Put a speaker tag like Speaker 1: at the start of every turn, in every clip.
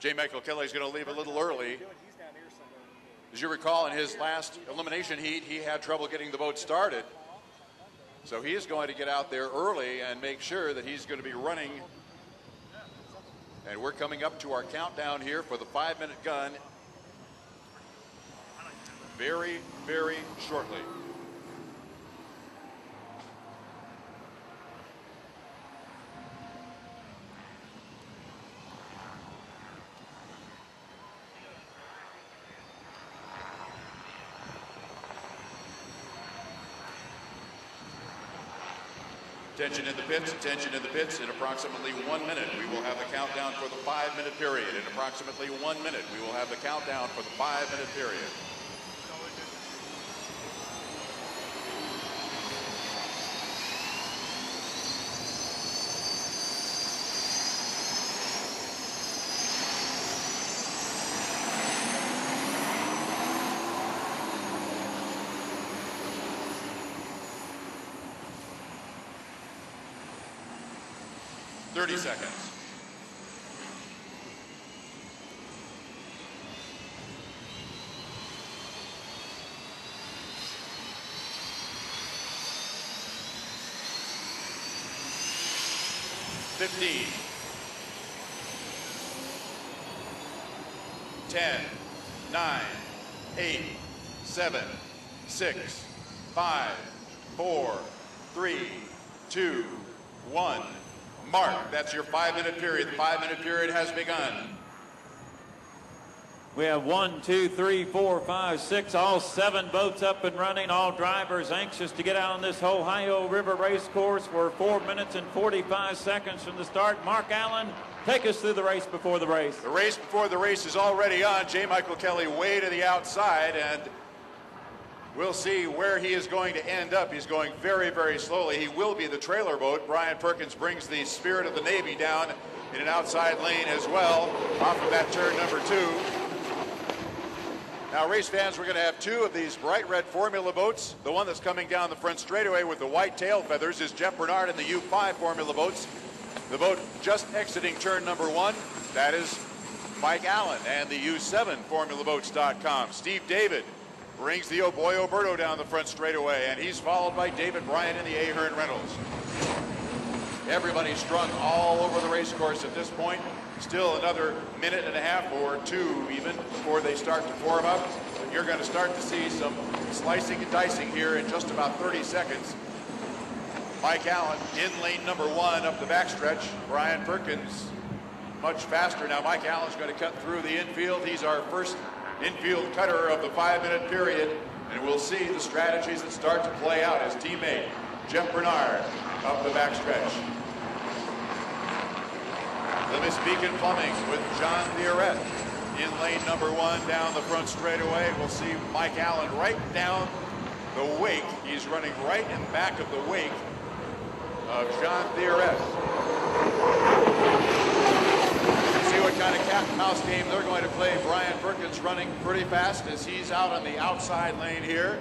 Speaker 1: J. Michael Kelly is going to leave a little early. As you recall, in his last elimination heat, he had trouble getting the boat started. So he is going to get out there early and make sure that he's going to be running. And we're coming up to our countdown here for the 5-minute gun very, very shortly. Attention in the pits, attention in the pits. In approximately 1 minute, we will have the countdown for the 5-minute period. In approximately 1 minute, we will have the countdown for the 5-minute period. Seconds. Fifteen. 10, 9, 8, 7, 6, 5, 4, 3, 2, 1. Mark, that's your 5-minute period. The 5-minute period has begun.
Speaker 2: We have 1, 2, 3, 4, 5, 6, all 7 boats up and running. All drivers anxious to get out on this Ohio River race course. We're 4 minutes and 45 seconds from the start. Mark Allen, take us through the race before the race.
Speaker 1: The race before the race is already on. J. Michael Kelly way to the outside, and we'll see where he is going to end up. He's going very, very slowly. He will be the trailer boat. Brian Perkins brings the Spirit of the Navy down in an outside lane as well, off of that turn number 2. Now, race fans, we're going to have 2 of these bright red Formula boats. The one that's coming down the front straightaway with the white tail feathers is Jeff Bernard in the U5 Formula boats. The boat just exiting turn number 1, that is Mike Allen and the U7 FormulaBoats.com. Steve David brings the Oh Boy Oberto down the front straightaway, and he's followed by David Bryant in the Ahern Reynolds. Everybody's strung all over the race course at this point. Still another minute and a half or 2 even before they start to form up. But you're going to start to see some slicing and dicing here in just about 30 seconds. Mike Allen in lane number 1 up the backstretch. Brian Perkins much faster. Now Mike Allen's going to cut through the infield. He's our first infield cutter of the 5-minute period, and we'll see the strategies that start to play out as teammate Jeff Bernard up the backstretch. Plymouth Beacon Plumbing with John Theoret in lane number 1 down the front straightaway. We'll see Mike Allen right down the wake. He's running right in back of the wake of John Theoret. See what kind of cat and mouse game they're going to play. Brian Perkins running pretty fast as he's out on the outside lane here.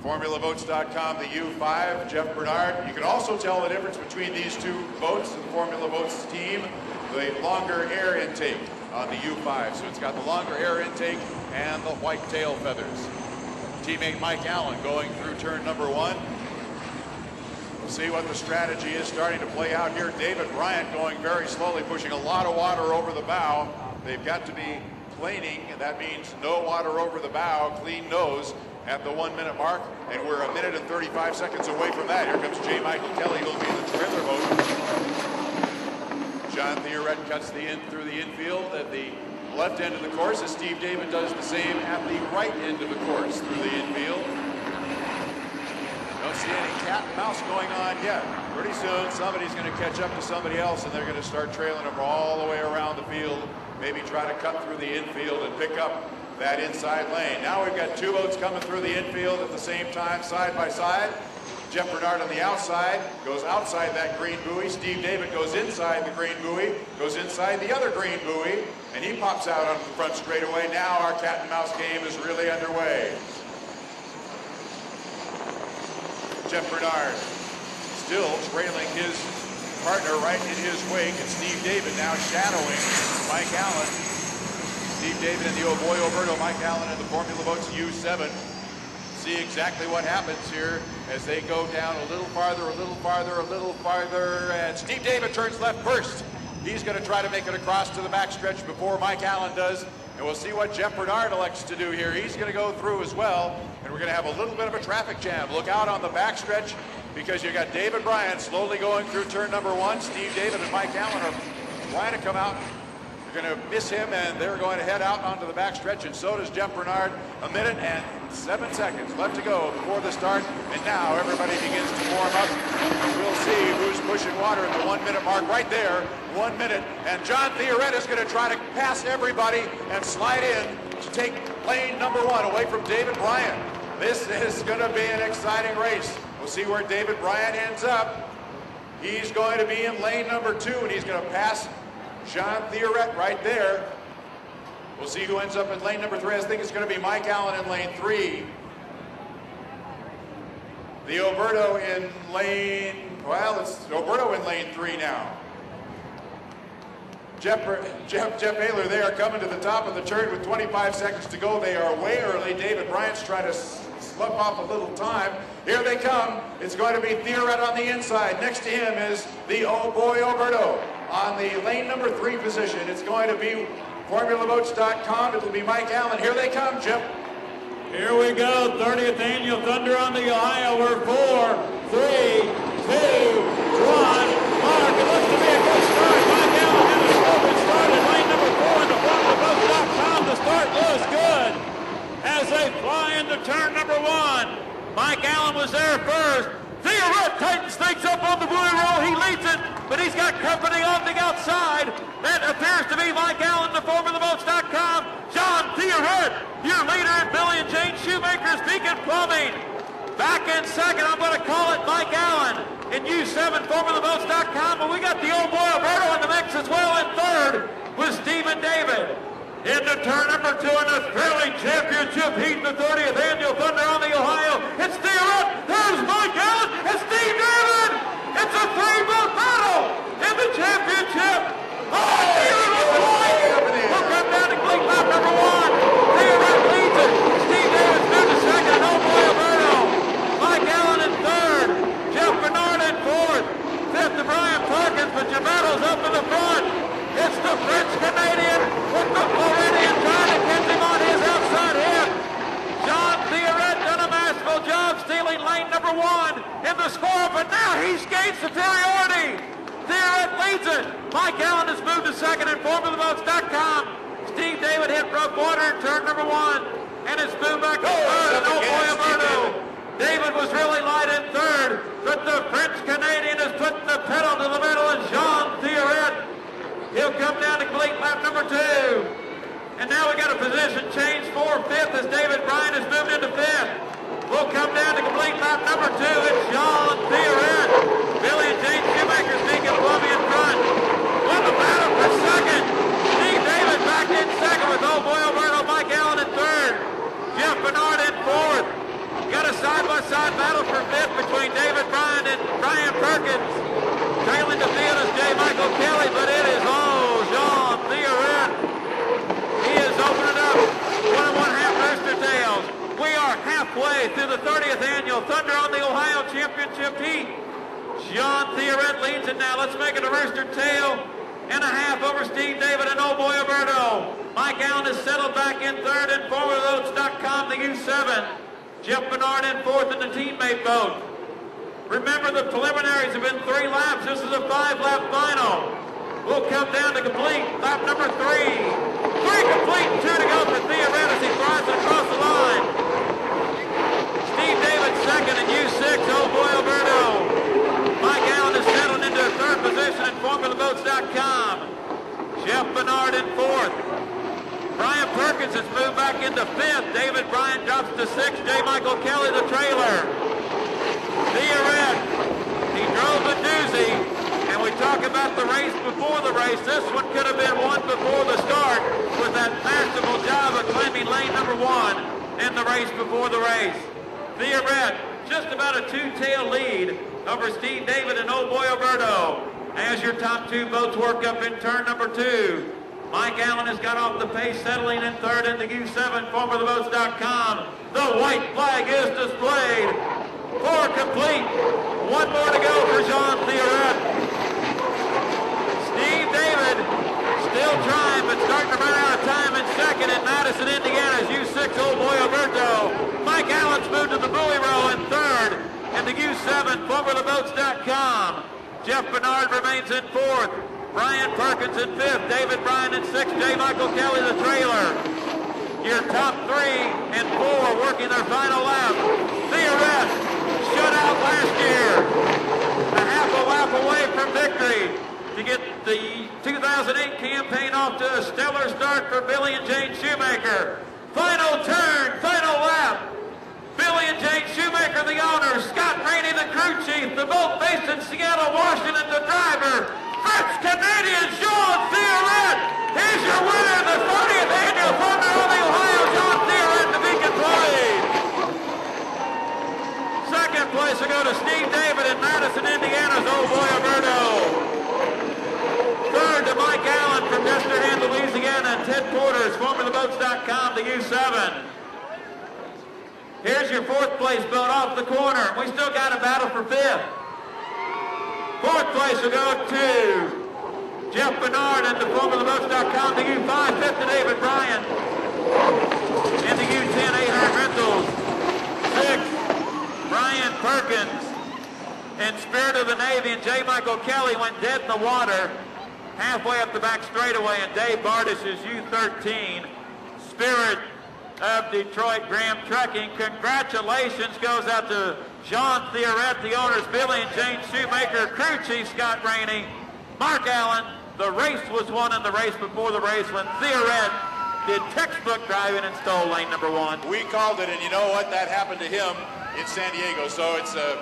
Speaker 1: FormulaBoats.com, the U5, Jeff Bernard. You can also tell the difference between these 2 boats, the Formula Boats team, the longer air intake on the U5. So it's got the longer air intake and the white tail feathers. Teammate Mike Allen going through turn number 1. We'll see what the strategy is starting to play out here. David Bryant going very slowly, pushing a lot of water over the bow. They've got to be planing, and that means no water over the bow, clean nose at the 1-minute mark, and we're a minute and 35 seconds away from that. Here comes J. Michael Kelly, who'll be in the trailer boat. John Theoret cuts through the infield at the left end of the course, as Steve David does the same at the right end of the course through the infield. Don't see any cat and mouse going on yet. Pretty soon, somebody's going to catch up to somebody else, and they're going to start trailing them all the way around the field, maybe try to cut through the infield and pick up that inside lane. Now we've got 2 boats coming through the infield at the same time, side by side. Jeff Bernard on the outside, goes outside that green buoy. Steve David goes inside the green buoy, goes inside the other green buoy, and he pops out onto the front straightaway. Now our cat and mouse game is really underway. Jeff Bernard still trailing his partner right in his wake. It's Steve David now shadowing Mike Allen. Steve David in the Oh Boy Alberto, Mike Allen in the Formula Boats U7. See exactly what happens here as they go down a little farther, a little farther, a little farther, and Steve David turns left first. He's going to try to make it across to the backstretch before Mike Allen does, and we'll see what Jeff Bernard elects to do here. He's going to go through as well, and we're going to have a little bit of a traffic jam. Look out on the backstretch because you got David Bryant slowly going through turn number 1. Steve David and Mike Allen are trying to come out. Going to miss him, and they're going to head out onto the backstretch, and so does Jeff Bernard. 1 minute and 7 seconds left to go before the start, and now everybody begins to warm up, and we'll see who's pushing water at the 1 minute mark right there. 1 minute, and John Theoret is going to try to pass everybody and slide in to take lane number 1 away from David Bryant. This is going to be an exciting race. We'll see where David Bryant ends up. He's going to be in lane number 2, and he's going to pass John Theoret right there. We'll see who ends up in lane number 3. I think it's going to be Mike Allen in lane 3. The Alberto in lane, well, it's Alberto in lane 3 now. Jeff Baylor, they are coming to the top of the turn with 25 seconds to go. They are way early. David Bryant's trying to slough off a little time. Here they come. It's going to be Theoret on the inside. Next to him is the Oh Boy Alberto. On the lane number 3 position, it's going to be formulaboats.com. It'll be Mike Allen. Here they come, Jim.
Speaker 2: Here we go, 30th Annual Thunder on the Ohio. We're 4, 3, 2, 1. Mark, it looks to be a good start. Mike Allen had a slow start in lane number 4 in the formulaboats.com. The start was good as they fly into turn number 1. Mike Allen was there first. Theoret tightens things up on the buoy roll. He leads it, but he's got company on the outside. That appears to be Mike Allen, the formulaboats.com. John Theoret, your leader in Billy and Jane Shoemaker's Beacon Plumbing. Back in second, I'm going to call it Mike Allen in U7 formulaboats.com. But we got the Oh Boy Alberto in the mix as well in third with Stephen David. Into turn number 2 in the Thrilling Championship Heat, the 30th Annual Thunder on the Ohio. It's Theoret, there's Mike Allen, and Steve David. It's a 3-boat battle in the championship. Oh, Theoret on the line. We'll come down to cleat lap number 1. Theoret leads it. Steve David's moved to second, and Oh Boy Alberto. Mike Allen in third. Jeff Bernard in fourth. Fifth to Brian Perkins, but Gemetto's up in the front. It's the French-Canadian with the Floridian trying to catch him on his outside hip. John Theoret done a masterful job stealing lane number 1 in the score, but now he's gained superiority. Theoret leads it. Mike Allen has moved to second in formulaboats.com. Steve David hit rough water in turn number 1 and has moved back to third, and Oh Boy Alberto. David was really light in third, but the French-Canadian is putting the pedal to the metal, and John Theoret, he'll come down to complete lap number 2. And now we got a position change for 5th as David Bryant has moved into 5th. We'll come down to complete lap number 2. It's John Theoret. Billy and Jane Shoemaker's Beacon Plumbing in front. Won the battle for second. Steve David back in second with Oh Boy Alberto, Mike Allen in third. Jeff Bernard in fourth. Got a side-by-side battle for 5th between David Bryant and Brian Perkins. Trailing the field is J. Michael Kelly, but it is John Theoret. He is opening up 1 1/2 rooster tails. We are halfway through the 30th Annual Thunder on the Ohio Championship Heat. John Theoret leads it now. Let's make it a rooster tail and a half over Steve David and Oh Boy Alberto. Mike Allen is settled back in third in formulaboats.com, the U7. Jeff Bernard in fourth in the teammate boat. Remember, the preliminaries have been 3 laps. This is a 5-lap final. We'll come down to complete lap number 3. 3 complete and 2 to go for Theoret as he flies across the line. Steve David second in U6, Oh Boy Alberto. Mike Allen is settled into third position in formulaboats.com. Jeff Bernard in fourth. Brian Perkins has moved back into 5th. David Bryant drops to 6th. J. Michael Kelly, the trailer. Theoret, he drove the doozy, and we talk about the race before the race. This one could have been won before the start with that masterful job of claiming lane number 1 in the race before the race. Theoret, just about a 2-tail lead over Steve David and Oh Boy Alberto. As your top two boats work up in turn number 2, Mike Allen has got off the pace, settling in third into U7, formulaboats.com. The white flag is displayed. 4 complete. 1 more to go for Jean Theoret. Steve David still trying, but starting to run out of time in second in Madison, Indiana's U6 Old Boy Alberto. Mike Allen's moved to the buoy row in third, and the U7, formulaboats.com. Jeff Bernard remains in fourth. Brian Perkins in fifth. David Bryan in sixth. J. Michael Kelly, the trailer. Your top 3 and 4 working their final lap. Theoret shut out last year. A half a lap away from victory to get the 2008 campaign off to a stellar start for Billy and Jane Shoemaker. Final turn, final lap. Billy and Jane Shoemaker, the owners. Scott Rainey, the crew chief. The boat based in Seattle, Washington, the driver. French Canadian Jean Theoret. He's your winner, the 30th annual Thunder on the Ohio, Jean Theoret, the Beacon Play. Second place will go to Steve David in Madison, Indiana's Old Boy Alberto. Third to Mike Allen from Destrehan, Louisiana, and Ted Porter's formulaboats.com, the U7. Here's your 4th place boat off the corner. We still got a battle for 5th. 4th place will go to Jeff Bernard and the formulaboats.com, the U5. 5th to David Bryan and the U10 800 Rentals. 6th, Brian Perkins and Spirit of the Navy, and J. Michael Kelly went dead in the water halfway up the back straightaway, and Dave Bardish's U13. Spirit of Detroit Graham Trucking. Congratulations goes out to Jean Theoret, the owners, Billy and Jane Shoemaker, crew chief Scott Rainey, Mark Allen. The race was won in the race before the race when Theoret did textbook driving and stole lane number 1.
Speaker 1: We called it, and you know what? That happened to him in San Diego, so it's a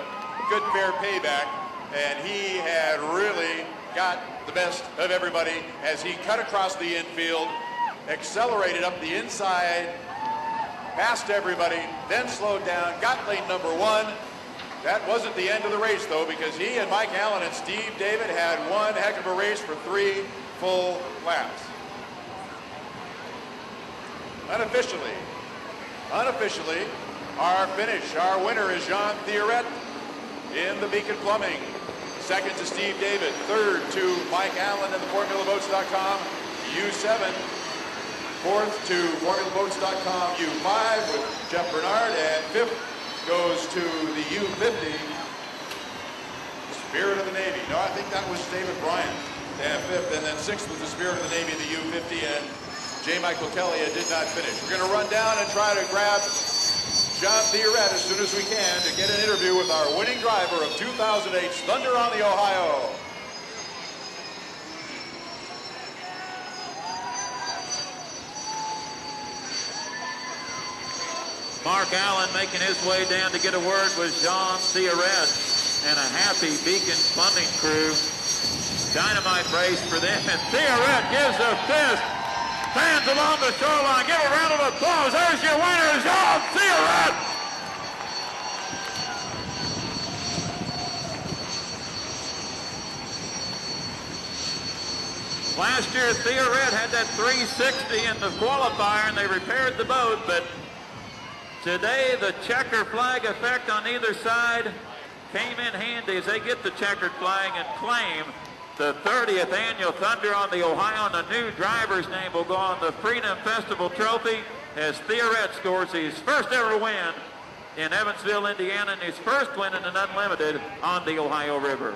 Speaker 1: good fair payback, and he had really got the best of everybody as he cut across the infield, accelerated up the inside, passed everybody, then slowed down, got lane number 1. That wasn't the end of the race, though, because he and Mike Allen and Steve David had one heck of a race for 3 full laps. Unofficially, our finish, our winner is Jean Theoret in the Beacon Plumbing. Second to Steve David. Third to Mike Allen and the formulaboats.com U7. Fourth to formulaboats.com U5 with Jeff Bernard. And fifth goes to the U50, Spirit of the Navy. No, I think that was David Bryan. And fifth, and then sixth was the Spirit of the Navy, the U50, and J. Michael Kelly did not finish. We're going to run down and try to grab Jean Theoret as soon as we can to get an interview with our winning driver of 2008's Thunder on the Ohio.
Speaker 2: Mark Allen making his way down to get a word with Jean Theoret and a happy Beacon Plumbing crew. Dynamite race for them, and Theoret gives a fist. Fans along the shoreline, give a round of applause. There's your winner, Jean Theoret. Last year, Theoret had that 360 in the qualifier, and they repaired the boat, but today, the checker flag effect on either side came in handy as they get the checkered flag and claim the 30th annual Thunder on the Ohio, and the new driver's name will go on the Freedom Festival Trophy as Theoret scores his first ever win in Evansville, Indiana, and his first win in an unlimited on the Ohio River.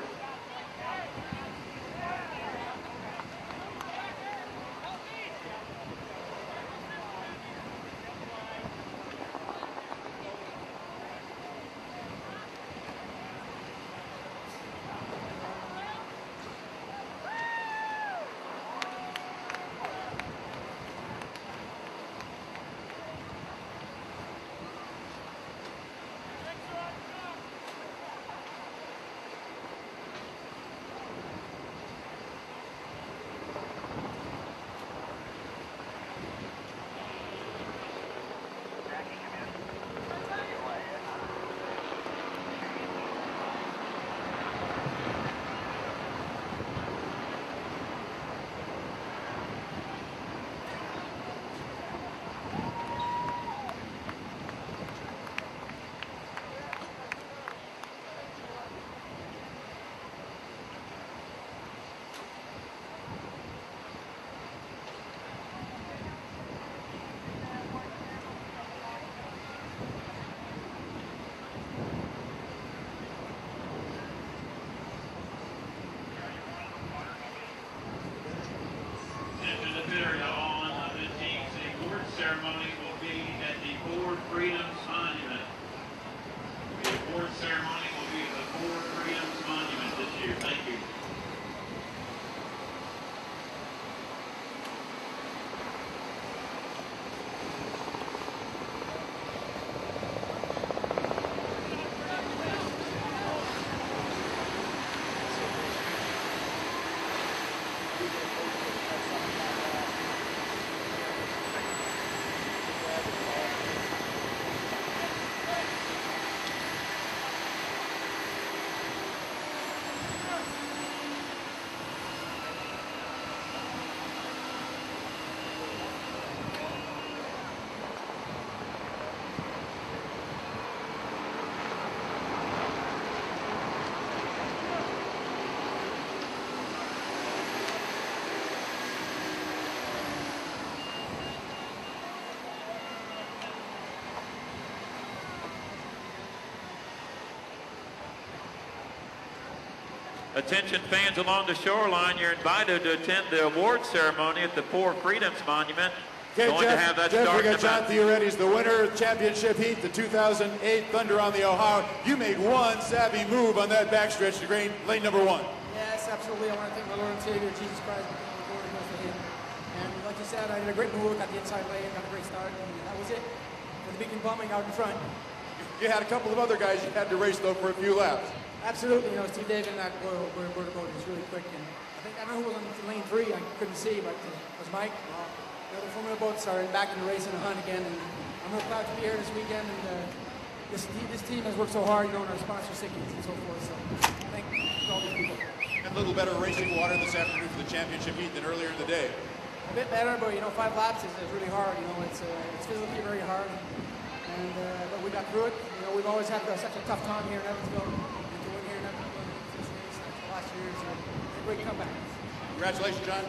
Speaker 2: consider it all unlimited teams. The award ceremony will be at the Ford Freedoms Monument. The award ceremony will be at the Ford Freedoms Monument this year. Thank you. Attention fans along the shoreline, you're invited to attend the award ceremony at the Four Freedoms Monument.
Speaker 1: Okay,
Speaker 2: Going to have that
Speaker 1: Jeff,
Speaker 2: start
Speaker 1: we got
Speaker 2: in about...
Speaker 1: John Theoretis, the winner of the championship heat, the 2008 Thunder on the Ohio. You made one savvy move on that backstretch to gain lane number 1.
Speaker 3: Yes, absolutely. I want to thank my Lord and Savior, Jesus Christ, and the Lord goes to him. And like you said, I did a great move, got the inside lane, got a great start, and that was it. For the beacon bombing out in front.
Speaker 1: You had a couple of other guys you had to race, though, for a few laps.
Speaker 3: Absolutely. You know, Steve Dave in that vertical is really quick. And I don't know who was on lane 3. I couldn't see, but it was Mike. The other Formula boats are back in the race and the hunt again. And I'm real proud to be here this weekend. And this team has worked so hard, you know, and our sponsor Sickies and so forth. So thank you to all these people.
Speaker 1: And a little better racing water this afternoon for the championship heat than earlier in the day.
Speaker 3: A bit better, but you know, 5 laps is really hard. You know, it's physically very hard. And but we got through it. You know, we've always had such a tough time here in Evansville. Last year's a great comeback.
Speaker 1: Congratulations, John.